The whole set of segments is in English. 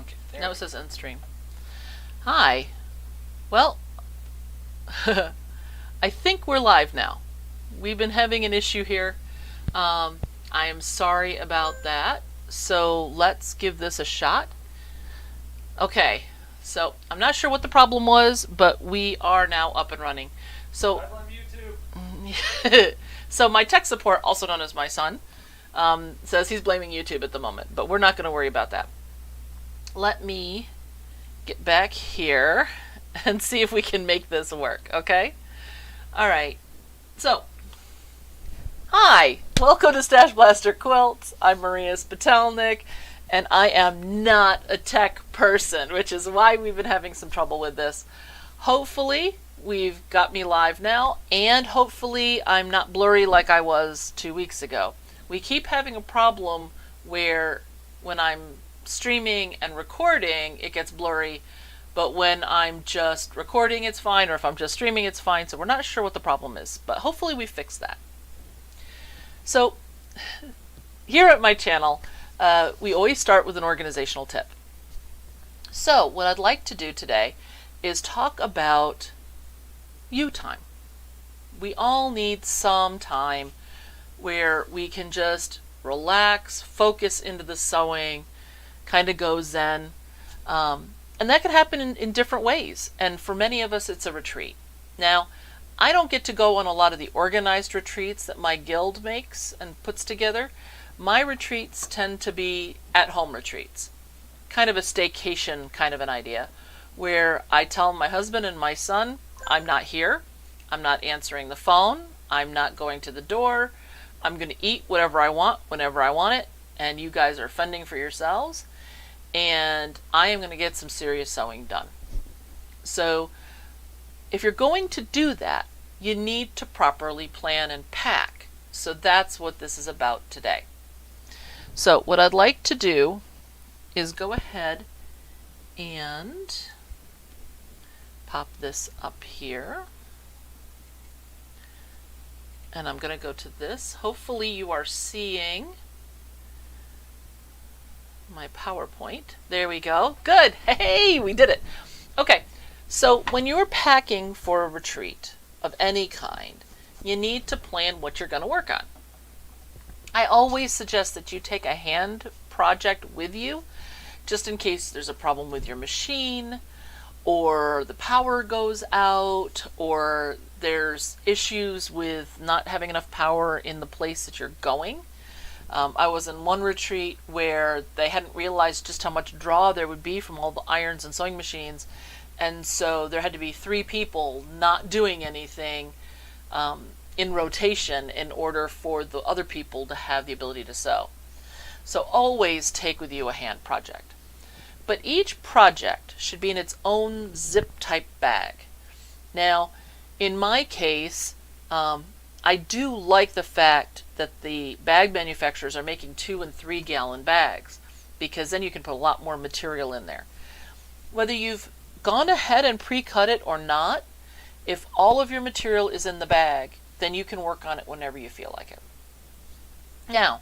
Okay, Now it says end stream. Hi. Well, I think we're live now. We've been having an issue here. I am sorry about that. So let's give this a shot. Okay, so I'm not sure what the problem was, but we are now up and running. So, live on YouTube. so my tech support, also known as my son, says he's blaming YouTube at the moment, but we're not going to worry about that. Let me get back here and see if we can make this work, okay? All right. So, hi. Welcome to StashBlaster Quilts. I'm Maria Spatelnik, and I am not a tech person, which is why we've been having some trouble with this. Hopefully, we've got me live now, and hopefully I'm not blurry like I was 2 weeks ago. We keep having a problem where when I'm streaming and recording, it gets blurry, but when I'm just recording, it's fine, or if I'm just streaming, it's fine. So we're not sure what the problem is, but hopefully we fixed that. So here at my channel, we always start with an organizational tip. So what I'd like to do today is talk about you time. We all need some time where we can just relax, focus into the sewing, kind of go zen. And that can happen in different ways. And for many of us, it's a retreat. Now, I don't get to go on a lot of the organized retreats that my guild makes and puts together. My retreats tend to be at-home retreats, kind of a staycation kind of an idea, where I tell my husband and my son, I'm not here, I'm not answering the phone, I'm not going to the door, I'm going to eat whatever I want, whenever I want it, and you guys are fending for yourselves, and I am going to get some serious sewing done. So if you're going to do that, you need to properly plan and pack. So that's what this is about today. So what I'd like to do is go ahead and pop this up here. And I'm going to go to this. Hopefully you are seeing my PowerPoint. There we go. Good. Hey, we did it. Okay. So when you're packing for a retreat of any kind, you need to plan what you're going to work on. I always suggest that you take a hand project with you, just in case there's a problem with your machine, or the power goes out, or there's issues with not having enough power in the place that you're going. I was in one retreat where they hadn't realized just how much draw there would be from all the irons and sewing machines, and so there had to be 3 people not doing anything in rotation in order for the other people to have the ability to sew. So always take with you a hand project. But each project should be in its own zip type bag. Now, in my case, I do like the fact that the bag manufacturers are making 2 and 3 gallon bags, because then you can put a lot more material in there. Whether you've gone ahead and pre-cut it or not, if all of your material is in the bag, then you can work on it whenever you feel like it. Now,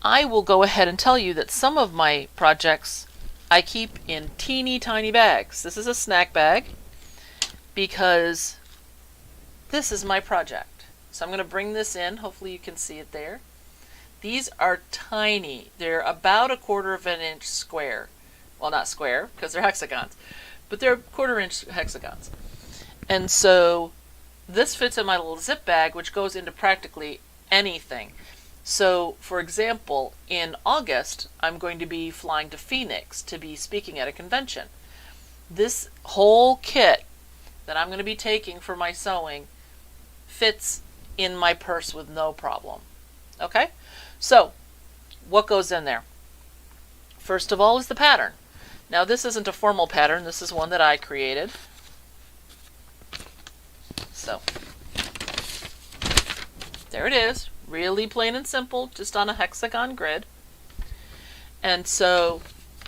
I will go ahead and tell you that some of my projects I keep in teeny tiny bags. This is a snack bag because this is my project. So I'm going to bring this in. Hopefully you can see it there. These are tiny. They're about 1/4 of an inch square. Well, not square because they're hexagons, but they're 1/4 inch hexagons. And so this fits in my little zip bag, which goes into practically anything. So, for example, in August, I'm going to be flying to Phoenix to be speaking at a convention. This whole kit that I'm going to be taking for my sewing fits in my purse with no problem. Okay? So, what goes in there? First of all is the pattern. Now, this isn't a formal pattern. This is one that I created. So, there it is. Really plain and simple, just on a hexagon grid. And so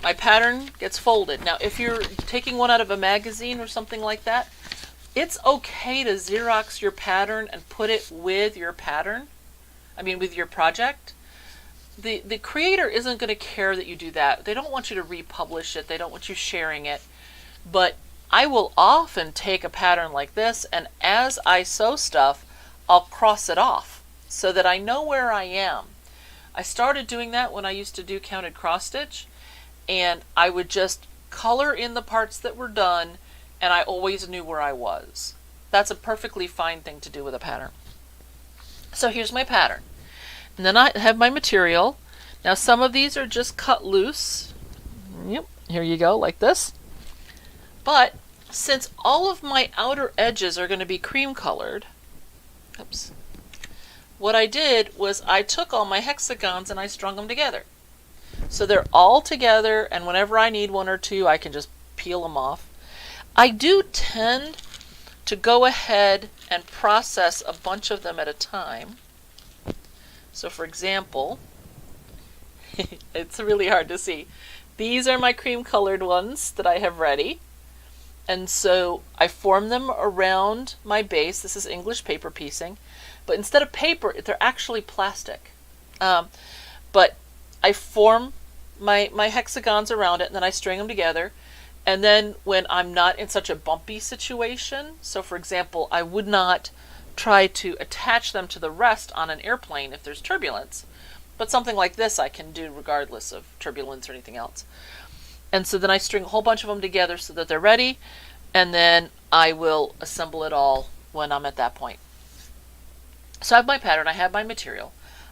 my pattern gets folded. Now, if you're taking one out of a magazine or something like that, it's okay to Xerox your pattern and put it with your pattern. I mean, with your project. the creator isn't going to care that you do that. They don't want you to republish it. They don't want you sharing it. But I will often take a pattern like this, and as I sew stuff, I'll cross it off so that I know where I am. I started doing that when I used to do counted cross stitch, and I would just color in the parts that were done, and I always knew where I was. That's a perfectly fine thing to do with a pattern. So here's my pattern. And then I have my material. Now some of these are just cut loose. Yep, here you go, like this. But since all of my outer edges are going to be cream colored, oops, what I did was I took all my hexagons and I strung them together. So they're all together, and whenever I need one or two, I can just peel them off. I do tend to go ahead and process a bunch of them at a time. So for example, it's really hard to see. These are my cream colored ones that I have ready. And so I form them around my base. This is English paper piecing. But instead of paper, they're actually plastic. But I form my hexagons around it, and then I string them together. And then when I'm not in such a bumpy situation, so for example, I would not try to attach them to the rest on an airplane if there's turbulence, but something like this I can do regardless of turbulence or anything else. And so then I string a whole bunch of them together so that they're ready, and then I will assemble it all when I'm at that point. So I have my pattern, I have my material.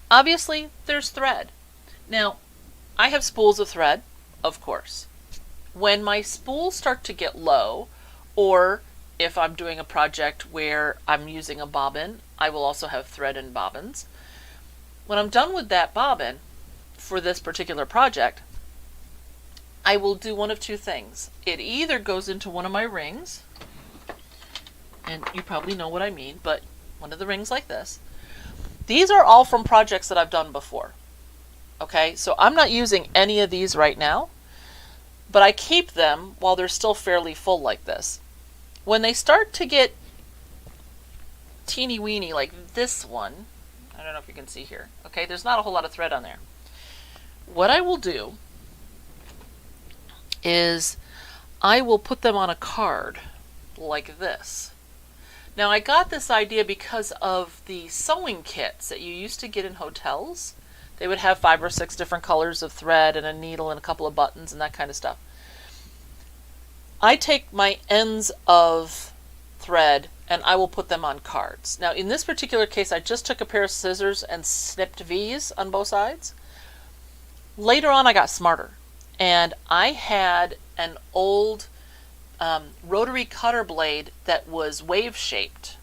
Obviously, there's thread. Now, I have spools of thread, of course. When my spools start to get low, or if I'm doing a project where I'm using a bobbin, I will also have thread and bobbins. When I'm done with that bobbin for this particular project, I will do one of two things. It either goes into one of my rings, and you probably know what I mean, but one of the rings like this. These are all from projects that I've done before. Okay, so I'm not using any of these right now, but I keep them while they're still fairly full like this. When they start to get teeny weeny like this one, I don't know if you can see here, okay, there's not a whole lot of thread on there. What I will do is I will put them on a card like this. Now I got this idea because of the sewing kits that you used to get in hotels. They would have 5 or 6 different colors of thread and a needle and a couple of buttons and that kind of stuff. I take my ends of thread and I will put them on cards. Now in this particular case, I just took a pair of scissors and snipped V's on both sides. Later on I got smarter, and I had an old rotary cutter blade that was wave shaped,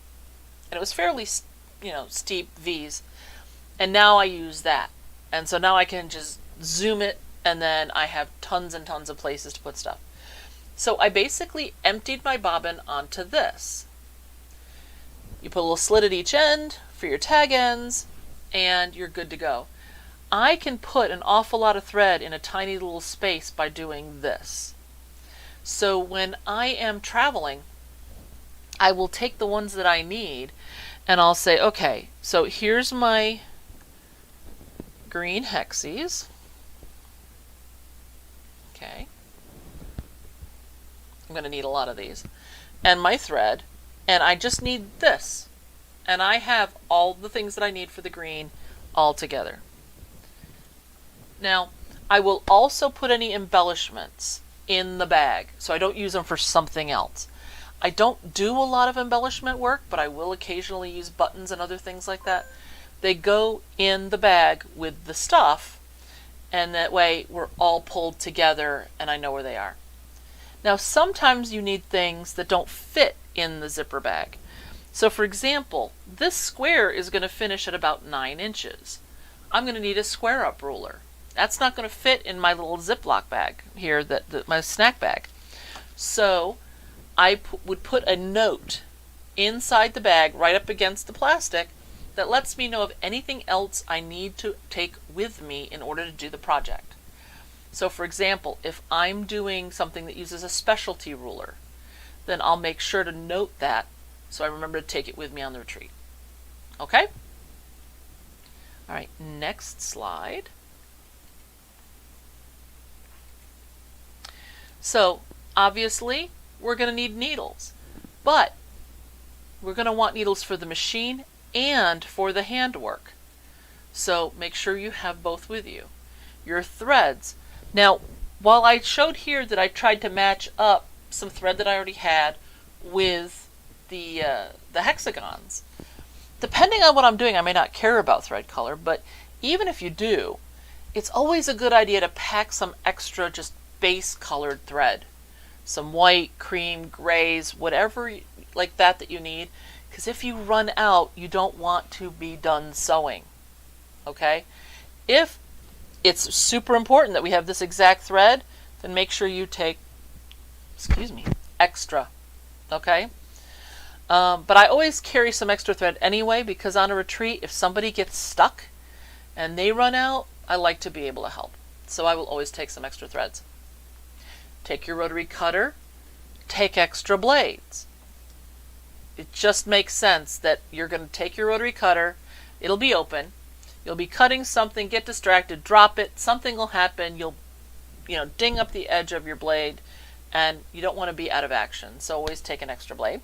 and it was fairly steep V's, and now I use that. And so now I can just zoom it, and then I have tons and tons of places to put stuff. So I basically emptied my bobbin onto this. You put a little slit at each end for your tag ends, and you're good to go. I can put an awful lot of thread in a tiny little space by doing this. So when I am traveling, I will take the ones that I need, and I'll say, okay, so here's my green hexies. Okay. I'm going to need a lot of these. And my thread. And I just need this. And I have all the things that I need for the green all together. Now, I will also put any embellishments in the bag, so I don't use them for something else. I don't do a lot of embellishment work, but I will occasionally use buttons and other things like that. They go in the bag with the stuff, and that way we're all pulled together and I know where they are. Now sometimes you need things that don't fit in the zipper bag. So for example, this square is going to finish at about 9 inches. I'm going to need a square up ruler. That's not going to fit in my little Ziploc bag here, my snack bag. So I would put a note inside the bag right up against the plastic that lets me know of anything else I need to take with me in order to do the project. So for example, if I'm doing something that uses a specialty ruler, then I'll make sure to note that so I remember to take it with me on the retreat. Okay? All right, next slide. So obviously we're going to need needles, but we're going to want needles for the machine and for the handwork. So make sure you have both with you. Your threads. Now, while I showed here that I tried to match up some thread that I already had with the hexagons, depending on what I'm doing, I may not care about thread color, but even if you do, it's always a good idea to pack some extra just base colored thread. Some white, cream, grays, whatever like that you need, because if you run out, you don't want to be done sewing. Okay? If it's super important that we have this exact thread, then make sure you take, extra. Okay? But I always carry some extra thread anyway, because on a retreat, if somebody gets stuck and they run out, I like to be able to help. So I will always take some extra threads. Take your rotary cutter, take extra blades. It just makes sense that you're going to take your rotary cutter, it'll be open, you'll be cutting something, get distracted, drop it, something will happen, you'll ding up the edge of your blade, and you don't want to be out of action. So always take an extra blade.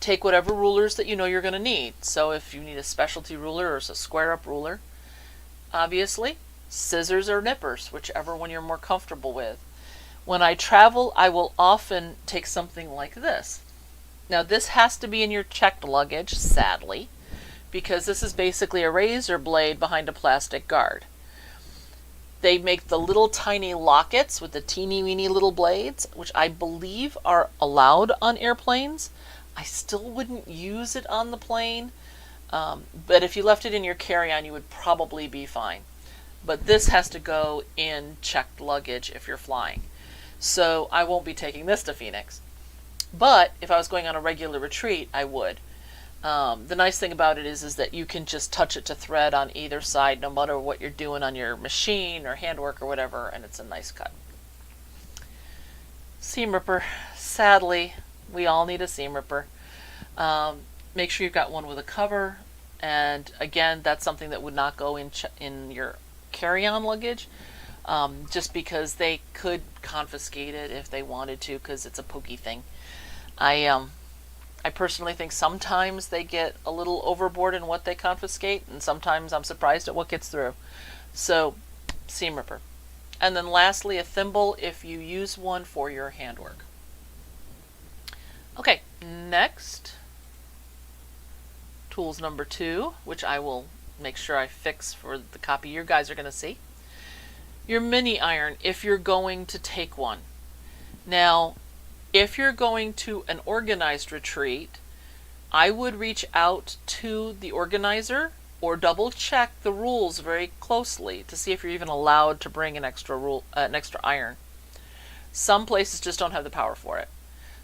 Take whatever rulers that you know you're going to need. So if you need a specialty ruler or a square up ruler, obviously, scissors or nippers, whichever one you're more comfortable with. When I travel, I will often take something like this. Now this has to be in your checked luggage, sadly, because this is basically a razor blade behind a plastic guard. They make the little tiny lockets with the teeny weeny little blades, which I believe are allowed on airplanes. I still wouldn't use it on the plane, but if you left it in your carry-on, you would probably be fine. But this has to go in checked luggage if you're flying. So I won't be taking this to Phoenix. But if I was going on a regular retreat, I would. The nice thing about it is that you can just touch it to thread on either side, no matter what you're doing on your machine or handwork or whatever, and it's a nice cut. Seam ripper. Sadly, we all need a seam ripper. Make sure you've got one with a cover, and again, that's something that would not go in your carry-on luggage, just because they could confiscate it if they wanted to, because it's a pokey thing. I personally think sometimes they get a little overboard in what they confiscate, and sometimes I'm surprised at what gets through. So, seam ripper. And then lastly, a thimble if you use one for your handwork. Okay, next, tools number 2, which I will make sure I fix for the copy you guys are going to see. Your mini iron, if you're going to take one. Now, if you're going to an organized retreat, I would reach out to the organizer or double check the rules very closely to see if you're even allowed to bring an extra iron. Some places just don't have the power for it.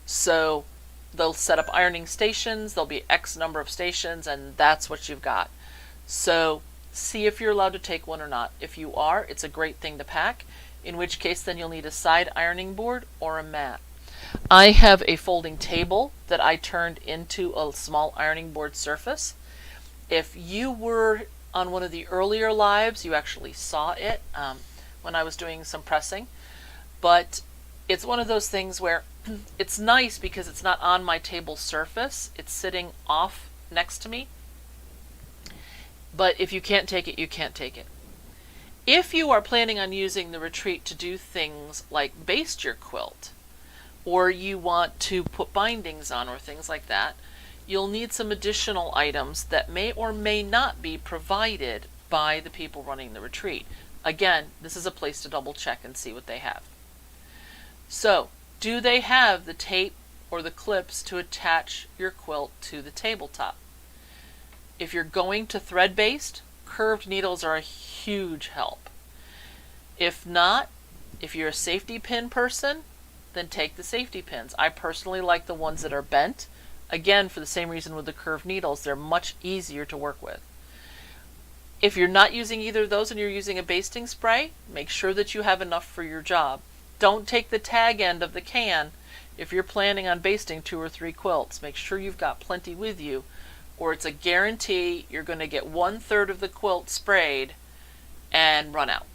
So they'll set up ironing stations, there'll be X number of stations, and that's what you've got. So see if you're allowed to take one or not. If you are, it's a great thing to pack, in which case then you'll need a side ironing board or a mat. I have a folding table that I turned into a small ironing board surface. If you were on one of the earlier lives, you actually saw it when I was doing some pressing. But it's one of those things where it's nice because it's not on my table surface. It's sitting off next to me. But if you can't take it, you can't take it. If you are planning on using the retreat to do things like baste your quilt, or you want to put bindings on or things like that, you'll need some additional items that may or may not be provided by the people running the retreat. Again, this is a place to double check and see what they have. So, do they have the tape or the clips to attach your quilt to the tabletop? If you're going to thread-based, curved needles are a huge help. If not, if you're a safety pin person, then take the safety pins. I personally like the ones that are bent. Again, for the same reason with the curved needles, they're much easier to work with. If you're not using either of those and you're using a basting spray, make sure that you have enough for your job. Don't take the tag end of the can if you're planning on basting 2 or 3 quilts. Make sure you've got plenty with you, or it's a guarantee you're going to get 1/3 of the quilt sprayed and run out.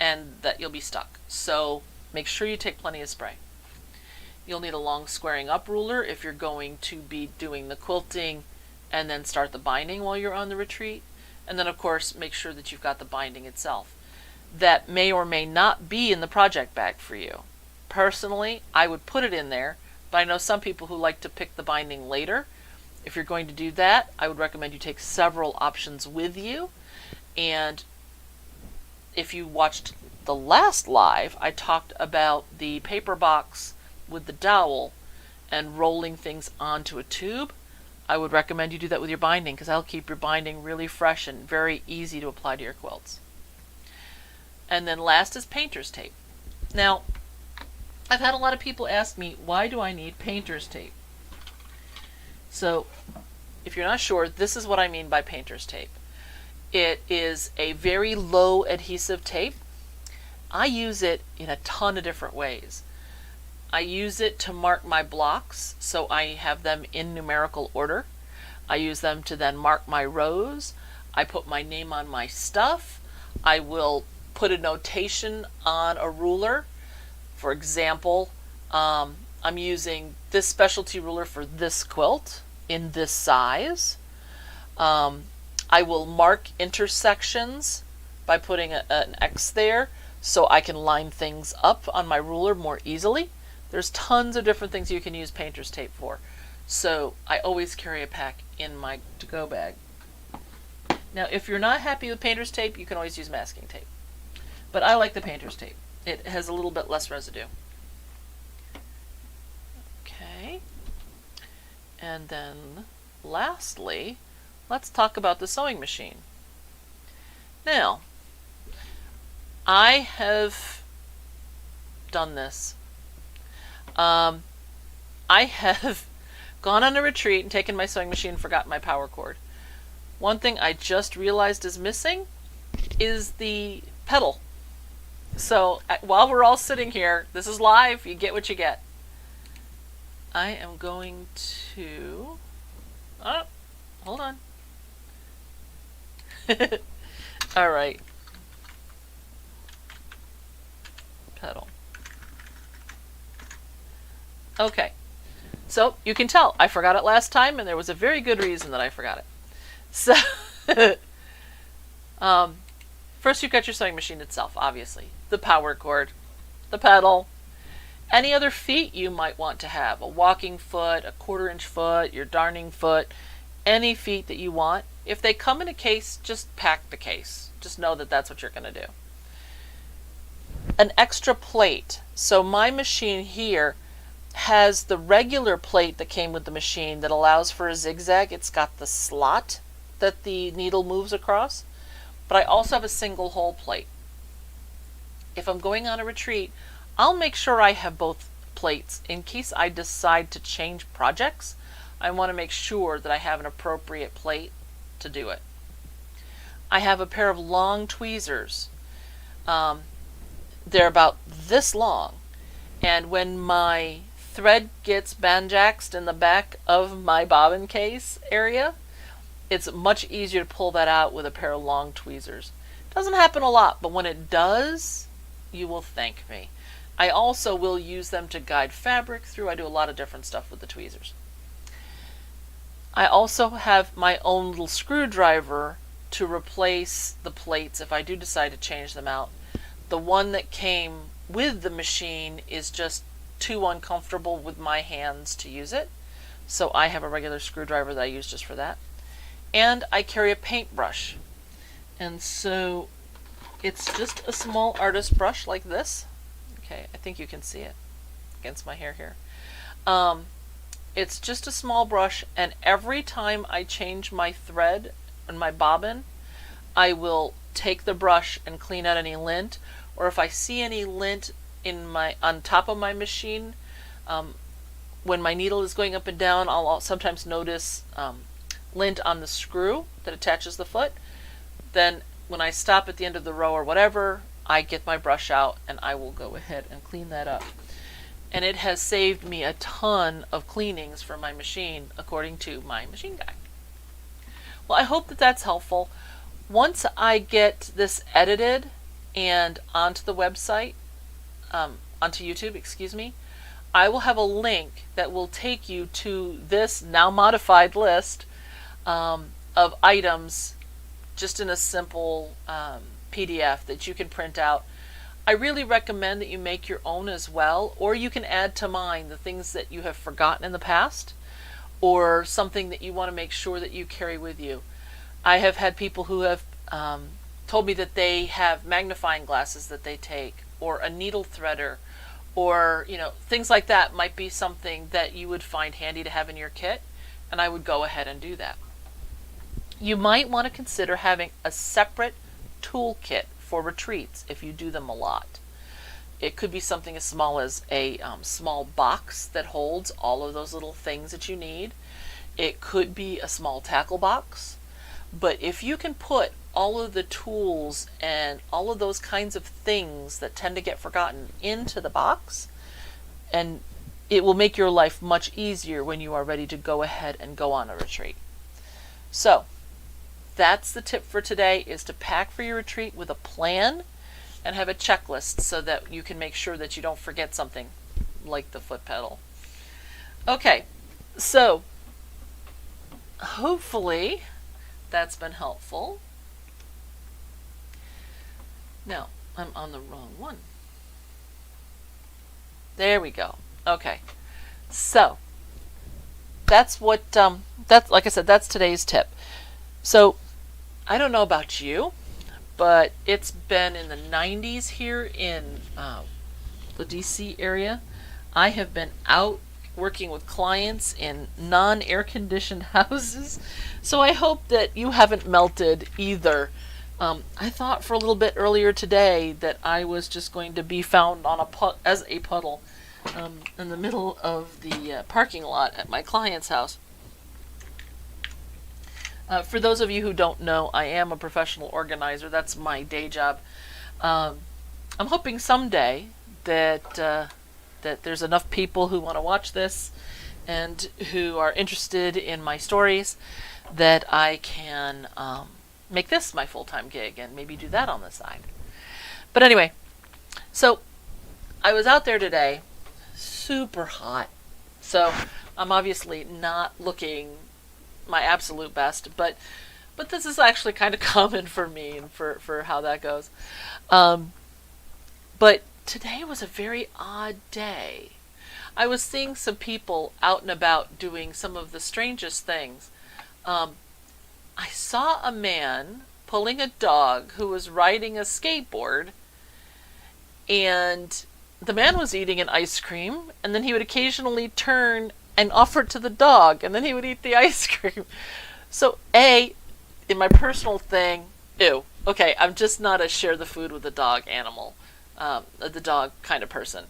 and that you'll be stuck. So make sure you take plenty of spray. You'll need a long squaring up ruler if you're going to be doing the quilting and then start the binding while you're on the retreat. And then of course make sure that you've got the binding itself. That may or may not be in the project bag for you. Personally, I would put it in there, but I know some people who like to pick the binding later. If you're going to do that, I would recommend you take several options with you. And if you watched the last live, I talked about the paper box with the dowel and rolling things onto a tube. I would recommend you do that with your binding because that'll keep your binding really fresh and very easy to apply to your quilts. And then last is painter's tape. Now, I've had a lot of people ask me, why do I need painter's tape? So, if you're not sure, this is what I mean by painter's tape. It is a very low adhesive tape. I use it in a ton of different ways. I use it to mark my blocks, so I have them in numerical order. I use them to then mark my rows. I put my name on my stuff. I will put a notation on a ruler. For example, I'm using this specialty ruler for this quilt in this size. I will mark intersections by putting an X there so I can line things up on my ruler more easily. There's tons of different things you can use painter's tape for. So I always carry a pack in my to-go bag. Now if you're not happy with painter's tape, you can always use masking tape. But I like the painter's tape. It has a little bit less residue. Okay. And then lastly, let's talk about the sewing machine. Now, I have done this. I have gone on a retreat and taken my sewing machine and forgotten my power cord. One thing I just realized is missing is the pedal. So while we're all sitting here, this is live, you get what you get. I am going to, oh, hold on. All right. Pedal. Okay. So you can tell I forgot it last time, and there was a very good reason that I forgot it. So, first you've got your sewing machine itself, obviously. The power cord, the pedal, any other feet you might want to have. A walking foot, a 1/4-inch foot, your darning foot, any feet that you want. If they come in a case, just pack the case. Just know that that's what you're going to do. An extra plate. So my machine here has the regular plate that came with the machine that allows for a zigzag. It's got the slot that the needle moves across. But I also have a single hole plate. If I'm going on a retreat, I'll make sure I have both plates in case I decide to change projects. I want to make sure that I have an appropriate plate to do it. I have a pair of long tweezers. They're about this long, and when my thread gets banjaxed in the back of my bobbin case area, it's much easier to pull that out with a pair of long tweezers. Doesn't happen a lot, but when it does, you will thank me. I also will use them to guide fabric through. I do a lot of different stuff with the tweezers. I also have my own little screwdriver to replace the plates if I do decide to change them out. The one that came with the machine is just too uncomfortable with my hands to use it, so I have a regular screwdriver that I use just for that. And I carry a paintbrush, and so it's just a small artist brush like this. Okay, I think you can see it against my hair here. It's just a small brush, and every time I change my thread and my bobbin, I will take the brush and clean out any lint, or if I see any lint on top of my machine, when my needle is going up and down, I'll sometimes notice lint on the screw that attaches the foot. Then when I stop at the end of the row or whatever, I get my brush out and I will go ahead and clean that up. And it has saved me a ton of cleanings for my machine, according to my machine guy. Well, I hope that that's helpful. Once I get this edited and onto the website, onto YouTube, excuse me, I will have a link that will take you to this now modified list of items just in a simple PDF that you can print out. I really recommend that you make your own as well, or you can add to mine the things that you have forgotten in the past or something that you want to make sure that you carry with you. I have had people who have told me that they have magnifying glasses that they take, or a needle threader, or things like that might be something that you would find handy to have in your kit, and I would go ahead and do that. You might want to consider having a separate toolkit for retreats if you do them a lot. It could be something as small as a small box that holds all of those little things that you need. It could be a small tackle box. But if you can put all of the tools and all of those kinds of things that tend to get forgotten into the box, and it will make your life much easier when you are ready to go ahead and go on a retreat. So that's the tip for today, is to pack for your retreat with a plan and have a checklist so that you can make sure that you don't forget something like the foot pedal. Okay, so hopefully that's been helpful. Now, I'm on the wrong one. There we go. Okay, so that's what, that's, like I said, that's today's tip. So I don't know about you, but it's been in the 90s here in the DC area. I have been out working with clients in non-air conditioned houses, so I hope that you haven't melted either. I thought for a little bit earlier today that I was just going to be found on as a puddle in the middle of the parking lot at my client's house. For those of you who don't know, I am a professional organizer. That's my day job. I'm hoping someday that that there's enough people who want to watch this and who are interested in my stories that I can make this my full-time gig and maybe do that on the side. But anyway, so I was out there today, super hot. So I'm obviously not looking my absolute best, but this is actually kind of common for me and for how that goes. But today was a very odd day. I was seeing some people out and about doing some of the strangest things. I saw a man pulling a dog who was riding a skateboard, and the man was eating an ice cream, and then he would occasionally turn and offer it to the dog, and then he would eat the ice cream. So in my personal thing, ew. Okay, I'm just not a share the food with the dog animal, the dog kind of person.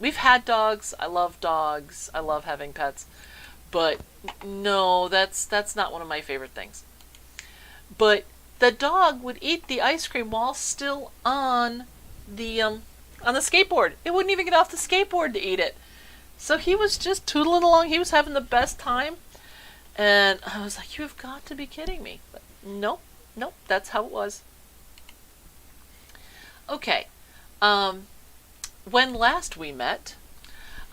We've had dogs. I love dogs. I love having pets. But no, that's not one of my favorite things. But the dog would eat the ice cream while still on the skateboard. It wouldn't even get off the skateboard to eat it. So he was just tootling along. He was having the best time. And I was like, you have got to be kidding me. But nope, that's how it was. Okay. When last we met,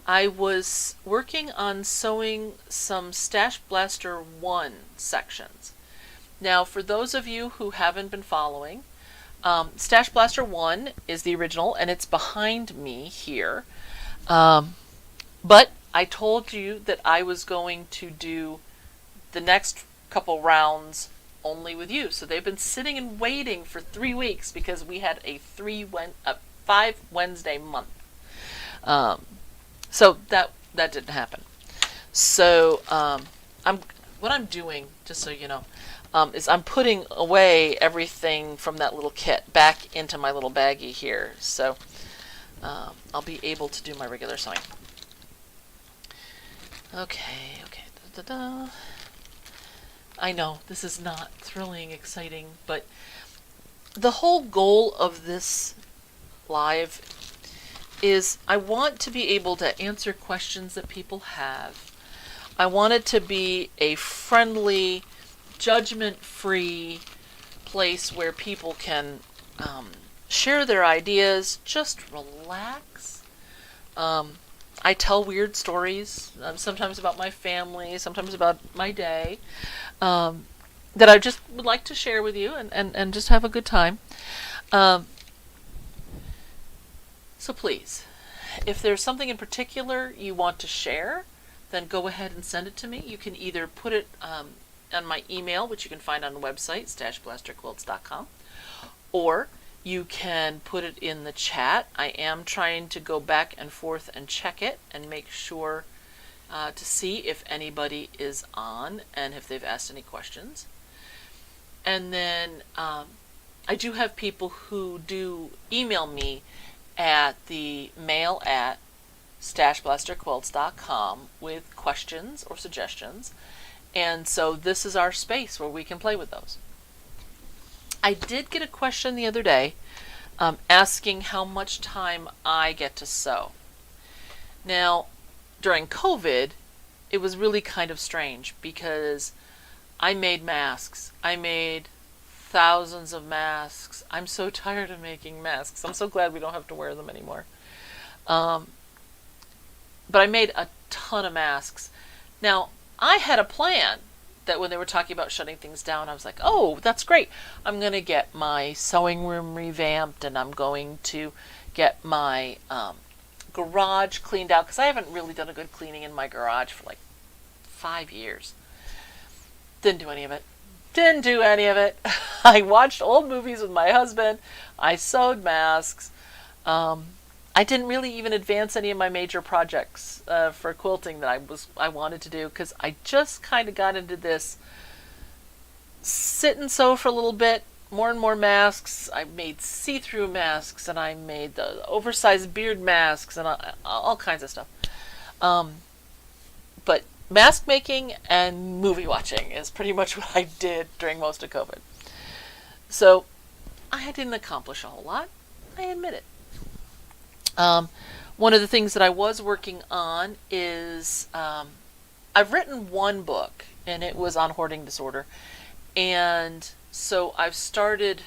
I was working on sewing some StashBlaster 1 sections. Now, for those of you who haven't been following, StashBlaster 1 is the original, and it's behind me here. But I told you that I was going to do the next couple rounds only with you. So they've been sitting and waiting for 3 weeks because we had a 5 Wednesday month. So that didn't happen. So what I'm doing, just so you know, is I'm putting away everything from that little kit back into my little baggie here. So I'll be able to do my regular sewing. Okay. I know this is not thrilling, exciting, but the whole goal of this live is I want to be able to answer questions that people have. I want it to be a friendly, judgment-free place where people can share their ideas, just relax. I tell weird stories, sometimes about my family, sometimes about my day, that I just would like to share with you and just have a good time. Um, so please, if there's something in particular you want to share, then go ahead and send it to me. You can either put it on my email, which you can find on the website, StashBlasterQuilts.com, or you can put it in the chat. I am trying to go back and forth and check it and make sure to see if anybody is on and if they've asked any questions. And then I do have people who do email me at the mail at StashBlasterQuilts.com with questions or suggestions. And so this is our space where we can play with those. I did get a question the other day asking how much time I get to sew. Now, during COVID, it was really kind of strange because I made masks. I made thousands of masks. I'm so tired of making masks. I'm so glad we don't have to wear them anymore. But I made a ton of masks. Now, I had a plan that when they were talking about shutting things down, I was like, oh, that's great. I'm going to get my sewing room revamped, and I'm going to get my garage cleaned out, because I haven't really done a good cleaning in my garage for like 5 years. Didn't do any of it. Didn't do any of it. I watched old movies with my husband. I sewed masks. I didn't really even advance any of my major projects for quilting that I wanted to do, because I just kind of got into this sit and sew for a little bit, more and more masks. I made see-through masks, and I made the oversized beard masks, and all kinds of stuff. But mask making and movie watching is pretty much what I did during most of COVID. So I didn't accomplish a whole lot. I admit it. One of the things that I was working on is I've written one book, and it was on hoarding disorder. And so I've started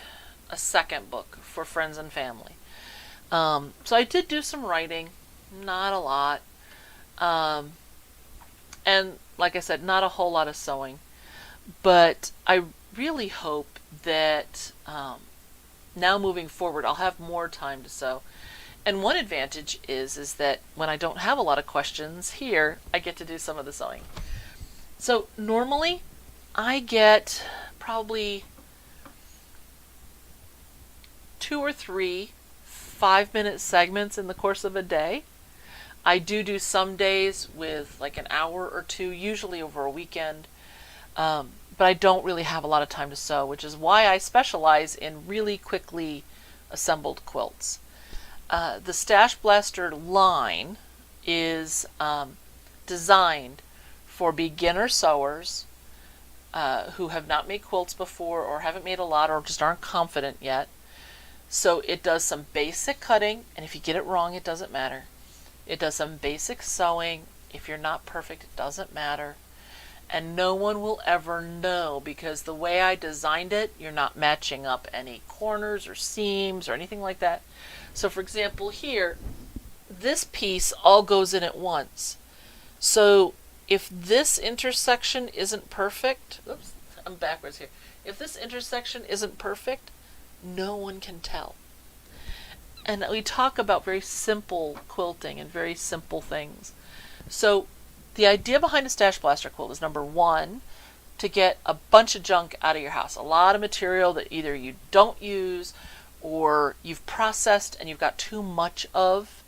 a second book for friends and family. So I did do some writing, not a lot. And like I said, not a whole lot of sewing. But I really hope that now moving forward, I'll have more time to sew. And one advantage is that when I don't have a lot of questions here, I get to do some of the sewing. So normally I get probably 2 or 3 5-minute segments in the course of a day. I do some days with like an hour or 2, usually over a weekend. But I don't really have a lot of time to sew, which is why I specialize in really quickly assembled quilts. The StashBlaster line is designed for beginner sewers who have not made quilts before, or haven't made a lot, or just aren't confident yet. So it does some basic cutting, and if you get it wrong, it doesn't matter. It does some basic sewing. If you're not perfect, it doesn't matter. And no one will ever know, because the way I designed it, you're not matching up any corners or seams or anything like that. So for example here, this piece all goes in at once. So if this intersection isn't perfect, oops, I'm backwards here. If this intersection isn't perfect, no one can tell. And we talk about very simple quilting and very simple things. So the idea behind a StashBlaster quilt is, number one, to get a bunch of junk out of your house. A lot of material that either you don't use, or you've processed and you've got too much of,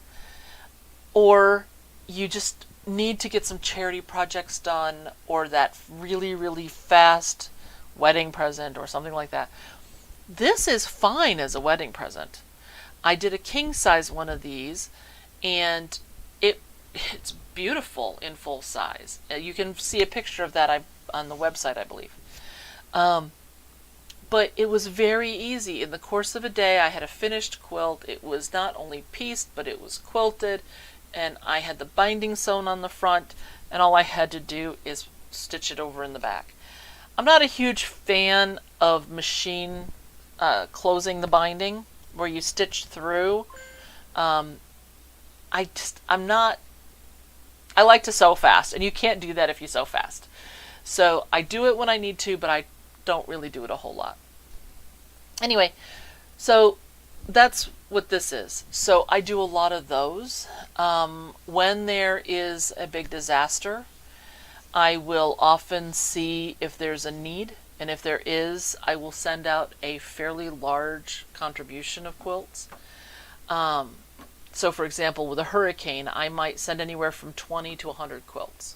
or you just need to get some charity projects done, or that really, really fast wedding present or something like that. This is fine as a wedding present. I did a king size one of these, and it's beautiful in full size. You can see a picture of that on the website, I believe. But it was very easy. In the course of a day, I had a finished quilt. It was not only pieced, but it was quilted, and I had the binding sewn on the front, and all I had to do is stitch it over in the back. I'm not a huge fan of machine closing the binding. where you stitch through. I'm not, I like to sew fast, and you can't do that if you sew fast. So I do it when I need to, but I don't really do it a whole lot. Anyway, so that's what this is. So I do a lot of those. When there is a big disaster, I will often see if there's a need, and if there is, I will send out a fairly large contribution of quilts. So for example, with a hurricane, I might send anywhere from 20 to 100 quilts.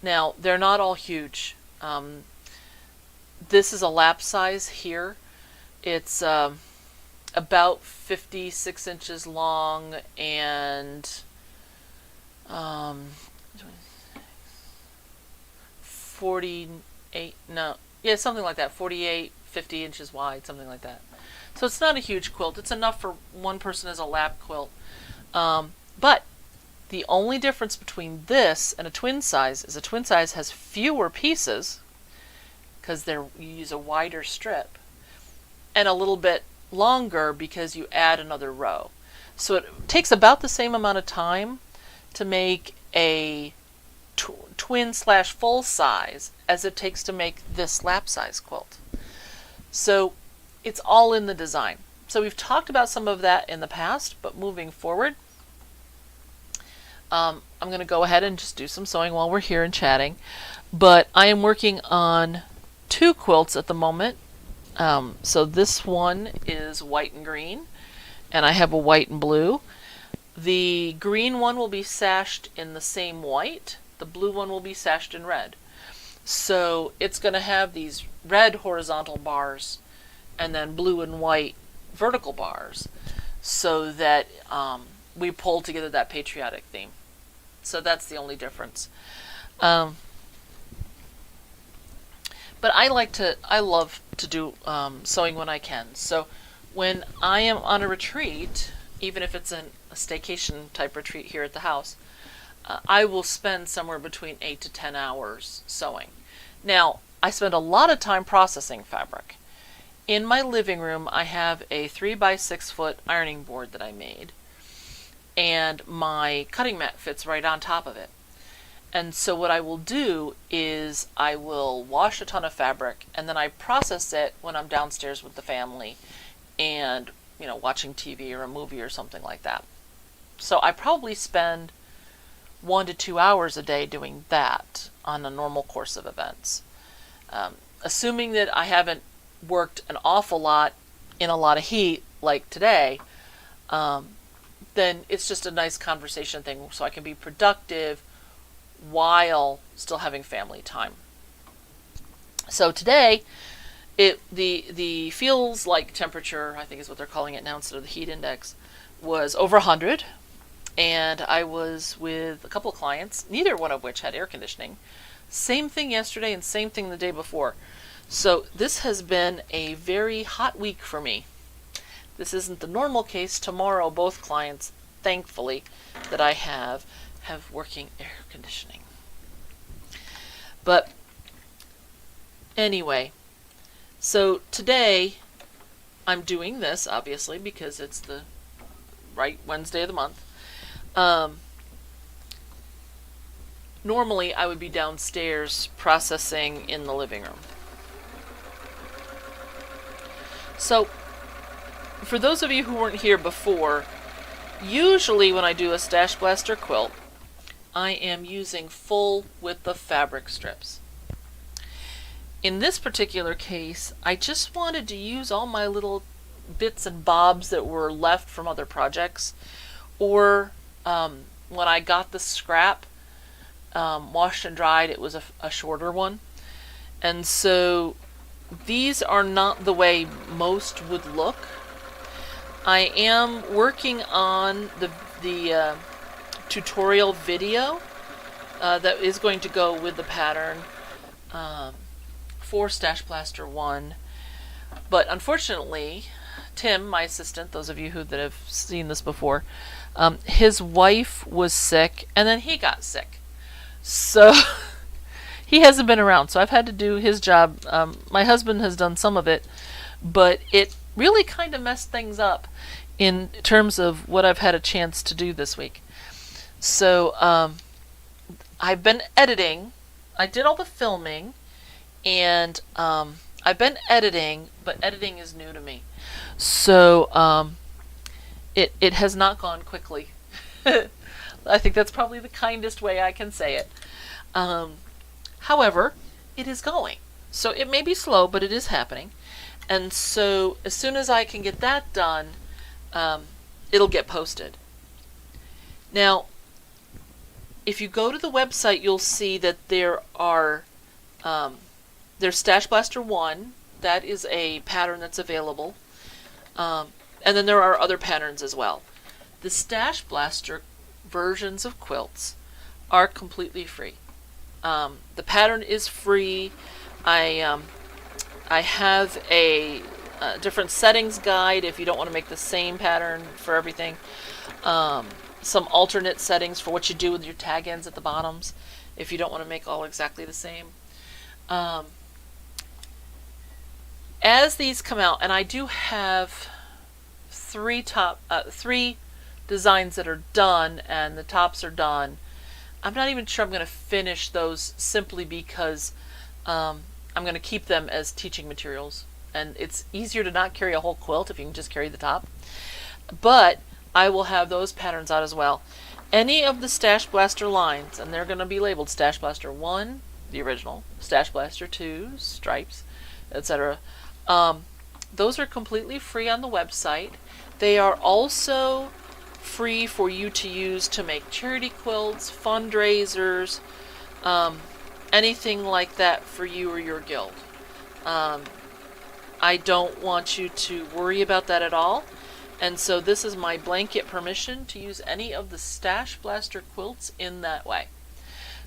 Now, they're not all huge. This is a lap size here. It's about 56 inches long and 48, no, yeah, something like that, 48, 50 inches wide, something like that. So it's not a huge quilt. It's enough for one person as a lap quilt. But the only difference between this and a twin size is a twin size has fewer pieces because you use a wider strip, and a little bit longer because you add another row. So it takes about the same amount of time to make a twin/full size as it takes to make this lap size quilt. So it's all in the design. So we've talked about some of that in the past, but moving forward, I'm going to go ahead and just do some sewing while we're here and chatting. But I am working on 2 quilts at the moment. So this one is white and green, and I have a white and blue. The green one will be sashed in the same white. The blue one will be sashed in red. So it's going to have these red horizontal bars and then blue and white vertical bars, so that we pull together that patriotic theme. So that's the only difference. But I love to do sewing when I can. So when I am on a retreat, even if it's a staycation type retreat here at the house, I will spend somewhere between 8 to 10 hours sewing. Now, I spend a lot of time processing fabric. In my living room, I have a 3x6 foot ironing board that I made, and my cutting mat fits right on top of it. And so what I will do is I will wash a ton of fabric, and then I process it when I'm downstairs with the family and, watching TV or a movie or something like that. So I probably spend 1 to 2 hours a day doing that on a normal course of events. Assuming that I haven't worked an awful lot in a lot of heat like today, then it's just a nice conversation thing, so I can be productive while still having family time. So today, the feels like temperature, I think is what they're calling it now instead of the heat index, was over 100, and I was with a couple of clients, neither one of which had air conditioning. Same thing yesterday and same thing the day before. So this has been a very hot week for me. This isn't the normal case. Tomorrow, both clients, thankfully, that I have working air conditioning. But anyway, so today I'm doing this, obviously, because it's the right Wednesday of the month. Normally, I would be downstairs processing in the living room. So, for those of you who weren't here before, usually when I do a StashBlaster quilt, I am using full width of fabric strips. In this particular case, I just wanted to use all my little bits and bobs that were left from other projects, or when I got the scrap washed and dried, it was a shorter one. And so these are not the way most would look. I am working on the tutorial video that is going to go with the pattern for StashBlaster 1. But unfortunately, Tim, my assistant, those of you that have seen this before, his wife was sick, and then he got sick. So he hasn't been around, so I've had to do his job. My husband has done some of it, but really kind of messed things up in terms of what I've had a chance to do this week. So I've been editing. I did all the filming, and I've been editing, but editing is new to me. So it has not gone quickly. I think that's probably the kindest way I can say it. However, it is going. So it may be slow, but it is happening. And so as soon as I can get that done, it'll get posted. Now, if you go to the website, you'll see that there's StashBlaster 1. That is a pattern that's available. And then there are other patterns as well. The StashBlaster versions of quilts are completely free. The pattern is free. I have a different settings guide if you don't want to make the same pattern for everything. Some alternate settings for what you do with your tag ends at the bottoms if you don't want to make all exactly the same. As these come out, and I do have three designs that are done, and the tops are done. I'm not even sure I'm going to finish those simply because I'm going to keep them as teaching materials, and it's easier to not carry a whole quilt if you can just carry the top. But I will have those patterns out as well. Any of the StashBlaster lines, and they're going to be labeled StashBlaster 1, the original, StashBlaster 2, stripes, etc. Those are completely free on the website. They are also free for you to use to make charity quilts, fundraisers, anything like that for you or your guild. I don't want you to worry about that at all. And so this is my blanket permission to use any of the StashBlaster quilts in that way.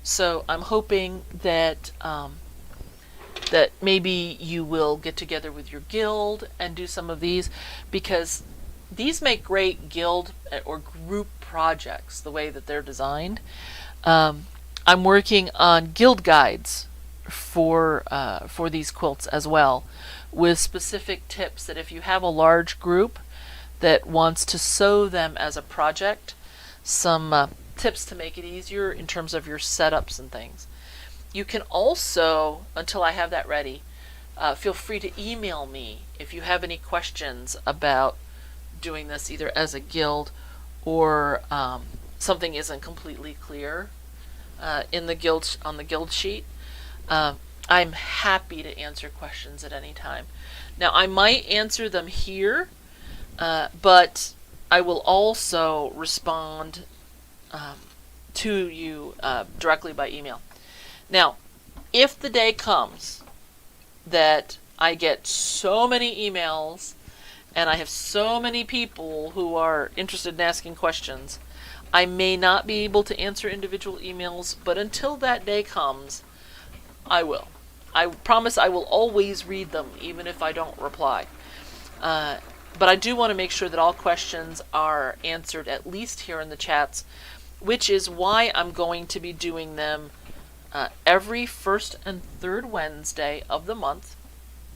So I'm hoping that that maybe you will get together with your guild and do some of these, because these make great guild or group projects the way that they're designed. I'm working on guild guides for these quilts as well, with specific tips that if you have a large group that wants to sew them as a project, some tips to make it easier in terms of your setups and things. You can also, until I have that ready, feel free to email me if you have any questions about doing this either as a guild or something isn't completely clear in the guild on the guild sheet. I'm happy to answer questions at any time. Now I might answer them here, but I will also respond to you directly by email. Now, if the day comes that I get so many emails and I have so many people who are interested in asking questions, I may not be able to answer individual emails, but until that day comes, I will. I promise I will always read them, even if I don't reply. But I do want to make sure that all questions are answered, at least here in the chats, which is why I'm going to be doing them every first and third Wednesday of the month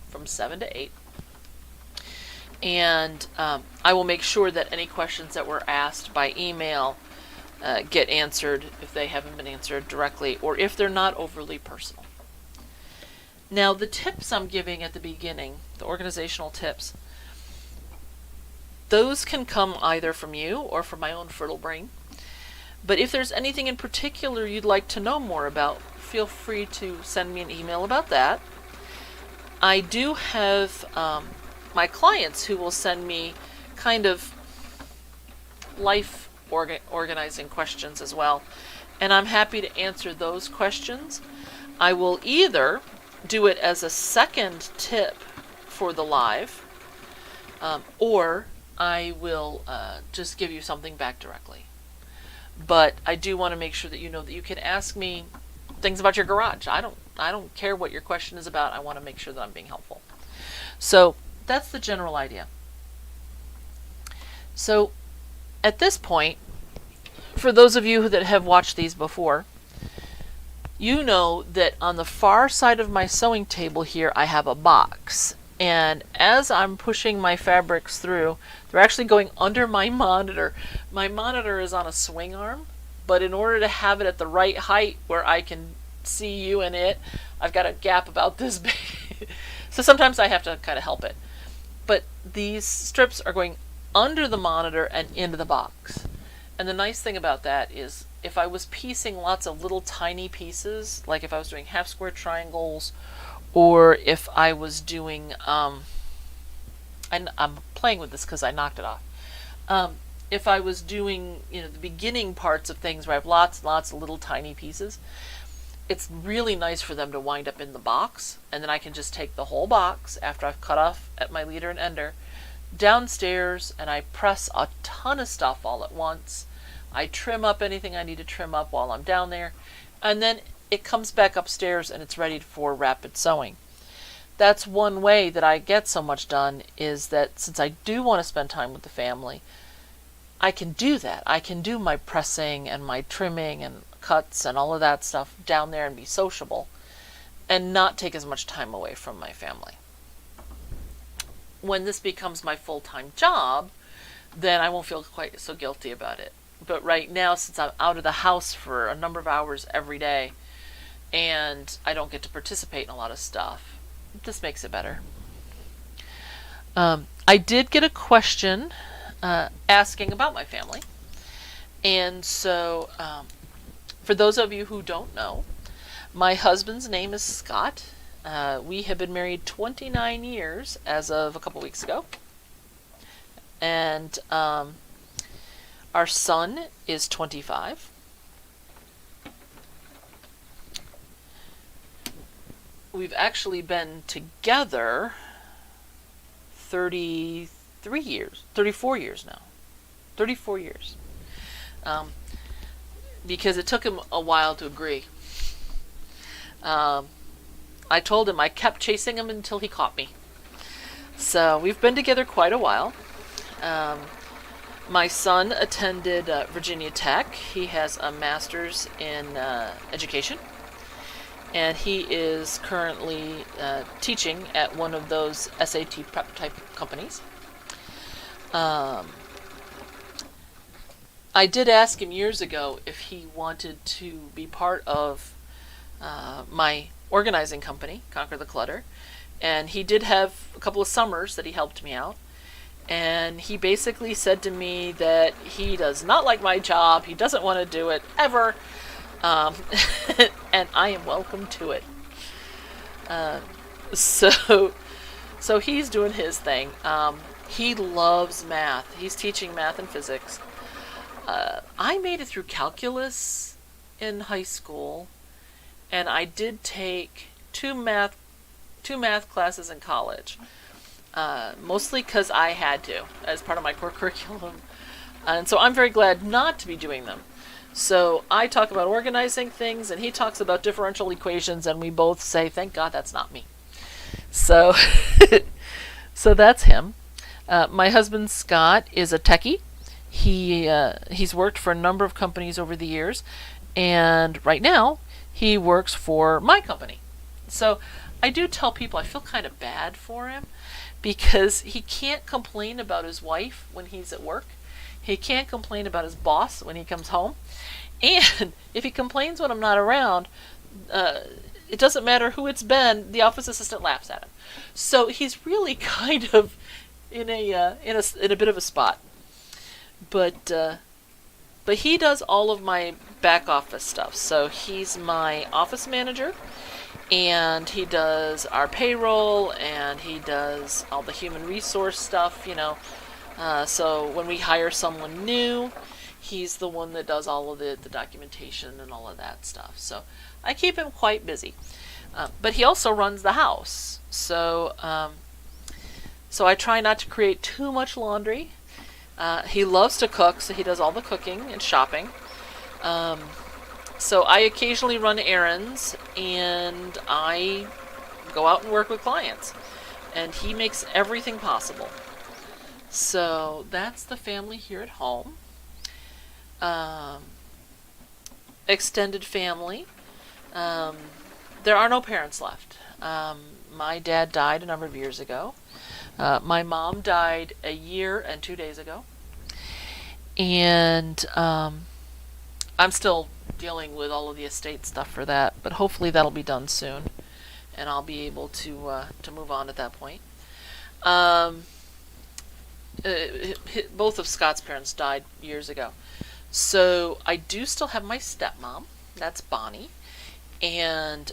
from 7 to 8. And I will make sure that any questions that were asked by email get answered if they haven't been answered directly, or if they're not overly personal. Now, the tips I'm giving at the beginning, the organizational tips, those can come either from you or from my own fertile brain. But if there's anything in particular you'd like to know more about, feel free to send me an email about that. I do have my clients who will send me kind of life organizing questions as well, and I'm happy to answer those questions. I will either do it as a second tip for the live, or I will just give you something back directly. But I do want to make sure that you know that you can ask me things about your garage. I don't care what your question is about. I want to make sure that I'm being helpful. So that's the general idea. So at this point, for those of you that have watched these before, you know that on the far side of my sewing table here I have a box, And as I'm pushing my fabrics through, they're actually going under my monitor. My monitor is on a swing arm, but in order to have it at the right height where I can see you and it, I've got a gap about this big. So sometimes I have to kind of help it. But these strips are going under the monitor and into the box. And the nice thing about that is if I was piecing lots of little tiny pieces, like if I was doing half square triangles, or if I was doing, I'm playing with this because I knocked it off. If I was doing, the beginning parts of things where I have lots and lots of little tiny pieces, it's really nice for them to wind up in the box, and then I can just take the whole box after I've cut off at my leader and ender downstairs, and I press a ton of stuff all at once. I trim up anything I need to trim up while I'm down there, and then it comes back upstairs and it's ready for rapid sewing. That's one way that I get so much done, is that since I do want to spend time with the family, I can do that. I can do my pressing and my trimming and cuts and all of that stuff down there and be sociable and not take as much time away from my family. When this becomes my full-time job, then I won't feel quite so guilty about it. But right now, since I'm out of the house for a number of hours every day and I don't get to participate in a lot of stuff, this makes it better. I did get a question asking about my family. And so for those of you who don't know, my husband's name is Scott. We have been married 29 years as of a couple weeks ago. And our son is 25. We've actually been together 34 years now. 34 years. Because it took him a while to agree. I told him I kept chasing him until he caught me. So we've been together quite a while. My son attended Virginia Tech. He has a master's in education. And he is currently teaching at one of those SAT prep type companies. I did ask him years ago if he wanted to be part of my organizing company, Conquer the Clutter. And he did have a couple of summers that he helped me out. And he basically said to me that he does not like my job. He doesn't want to do it ever. And I am welcome to it. So he's doing his thing. He loves math. He's teaching math and physics. I made it through calculus in high school, and I did take two math classes in college. Mostly because I had to, as part of my core curriculum. And so I'm very glad not to be doing them. So I talk about organizing things, and he talks about differential equations, and we both say, thank God that's not me. So, so that's him. My husband, Scott, is a techie. He's worked for a number of companies over the years, and right now he works for my company. So I do tell people I feel kind of bad for him, because he can't complain about his wife when he's at work. He can't complain about his boss when he comes home. And if he complains when I'm not around, it doesn't matter who it's been, the office assistant laughs at him. So he's really kind of in a bit of a spot. But he does all of my back office stuff. So he's my office manager, and he does our payroll, and he does all the human resource stuff, So when we hire someone new, he's the one that does all of the documentation and all of that stuff. So I keep him quite busy. But he also runs the house. So I try not to create too much laundry. He loves to cook, so he does all the cooking and shopping. So I occasionally run errands, and I go out and work with clients. And he makes everything possible. So that's the family here at home. Extended family. There are no parents left. My dad died a number of years ago. My mom died a year and 2 days ago. And I'm still dealing with all of the estate stuff for that, but hopefully that'll be done soon, and I'll be able to move on at that point. Um, Both of Scott's parents died years ago, so I do still have my stepmom. That's Bonnie, and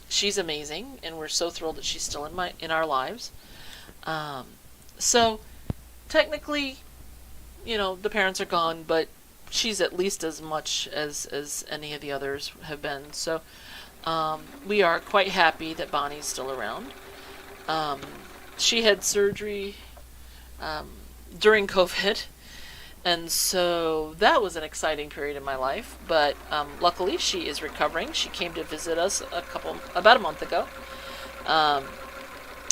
she's amazing, and we're so thrilled that she's still in our lives. Um, so technically, the parents are gone, but she's at least as much as any of the others have been. So we are quite happy that Bonnie's still around. She had surgery during COVID, and so that was an exciting period in my life. But luckily, she is recovering. She came to visit us about a month ago,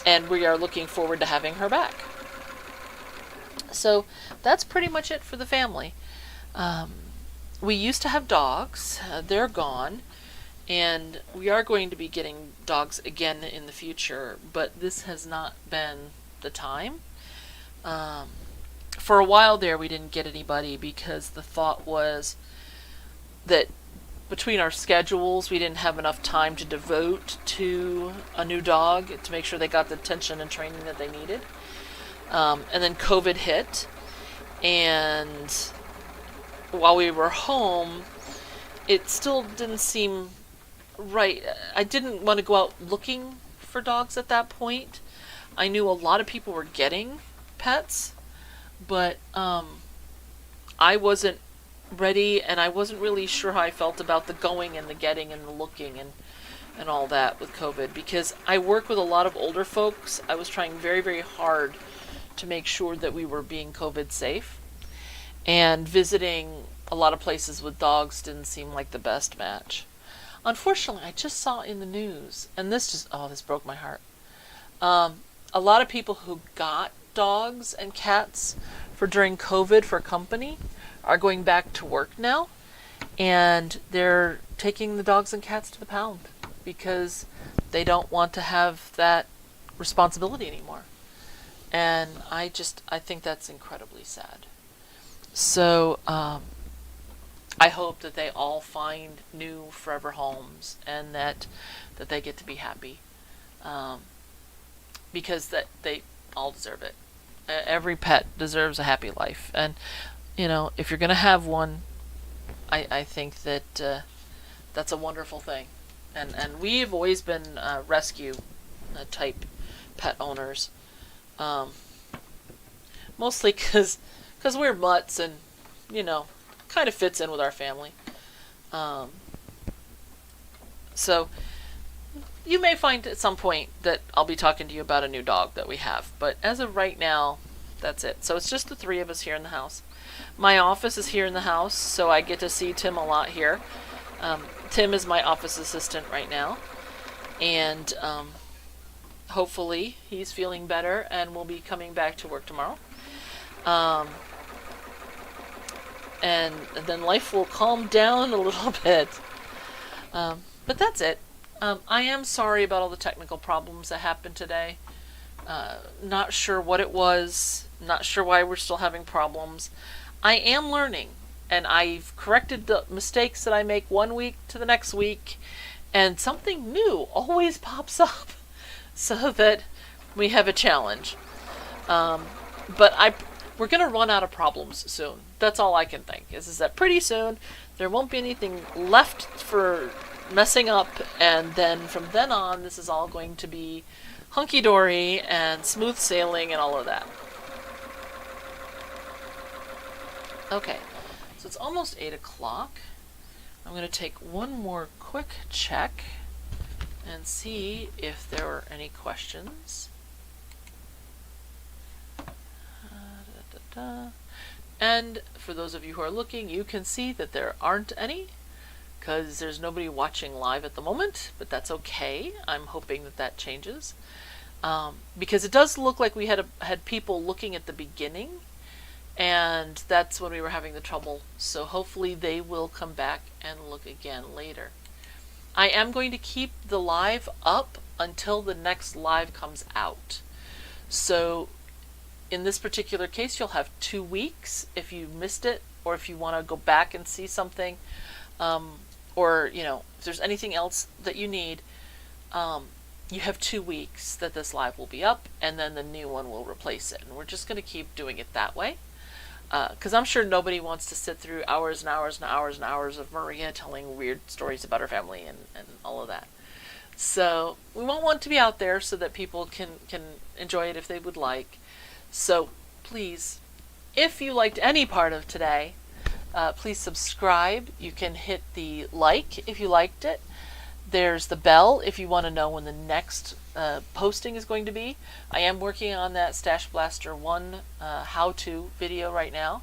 and we are looking forward to having her back. So that's pretty much it for the family. We used to have dogs. They're gone. And we are going to be getting dogs again in the future, but this has not been the time. For a while there, we didn't get anybody because the thought was that between our schedules, we didn't have enough time to devote to a new dog to make sure they got the attention and training that they needed. And then COVID hit, and while we were home, it still didn't seem right. I didn't want to go out looking for dogs at that point. I knew a lot of people were getting pets, but I wasn't ready, and I wasn't really sure how I felt about the going and the getting and the looking and all that with COVID, because I work with a lot of older folks. I was trying very, very hard to make sure that we were being COVID safe, and visiting a lot of places with dogs didn't seem like the best match. Unfortunately, I just saw in the news, and this broke my heart. A lot of people who got dogs and cats for during COVID for company are going back to work now, and they're taking the dogs and cats to the pound because they don't want to have that responsibility anymore. And I think that's incredibly sad. So, I hope that they all find new forever homes, and that they get to be happy, because they all deserve it. Every pet deserves a happy life, and if you're gonna have one, I think that that's a wonderful thing, and we've always been rescue type pet owners, mostly because we're mutts, and kind of fits in with our family. So you may find at some point that I'll be talking to you about a new dog that we have, but as of right now, that's it. So it's just the three of us here in the house. My office is here in the house, so I get to see Tim a lot here. Tim is my office assistant right now, and hopefully he's feeling better and will be coming back to work tomorrow. And then life will calm down a little bit. But that's it. I am sorry about all the technical problems that happened today. Not sure what it was. Not sure why we're still having problems. I am learning, and I've corrected the mistakes that I make one week to the next week, and something new always pops up so that we have a challenge. But we're going to run out of problems soon. That's all I can think, is that pretty soon there won't be anything left for messing up, and then from then on, this is all going to be hunky-dory and smooth sailing and all of that. Okay, so it's almost 8 o'clock. I'm going to take one more quick check and see if there are any questions. And for those of you who are looking, you can see that there aren't any, because there's nobody watching live at the moment, but that's okay. I'm hoping that changes, because it does look like we had people looking at the beginning, and that's when we were having the trouble. So hopefully they will come back and look again later. I am going to keep the live up until the next live comes out. So in this particular case, you'll have 2 weeks if you missed it, or if you want to go back and see something, or if there's anything else that you need, you have 2 weeks that this live will be up, and then the new one will replace it. And we're just going to keep doing it that way, because I'm sure nobody wants to sit through hours and hours and hours and hours of Maria telling weird stories about her family and all of that. So we want it to be out there so that people can enjoy it if they would like. So please, if you liked any part of today, please subscribe. You can hit the like if you liked it. There's the bell if you want to know when the next posting is going to be. I am working on that StashBlaster 1 how-to video right now,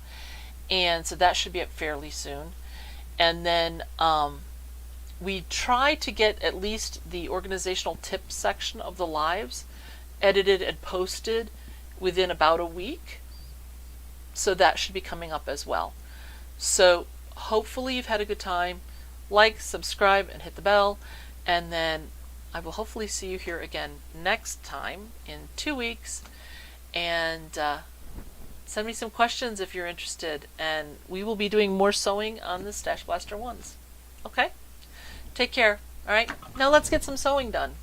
and so that should be up fairly soon. And then we try to get at least the organizational tips section of the lives edited and posted within about a week, so that should be coming up as well. So hopefully you've had a good time. Like, subscribe, and hit the bell, and then I will hopefully see you here again next time in 2 weeks. And send me some questions if you're interested, and we will be doing more sewing on the StashBlaster ones. Okay? Take care. All right, now let's get some sewing done.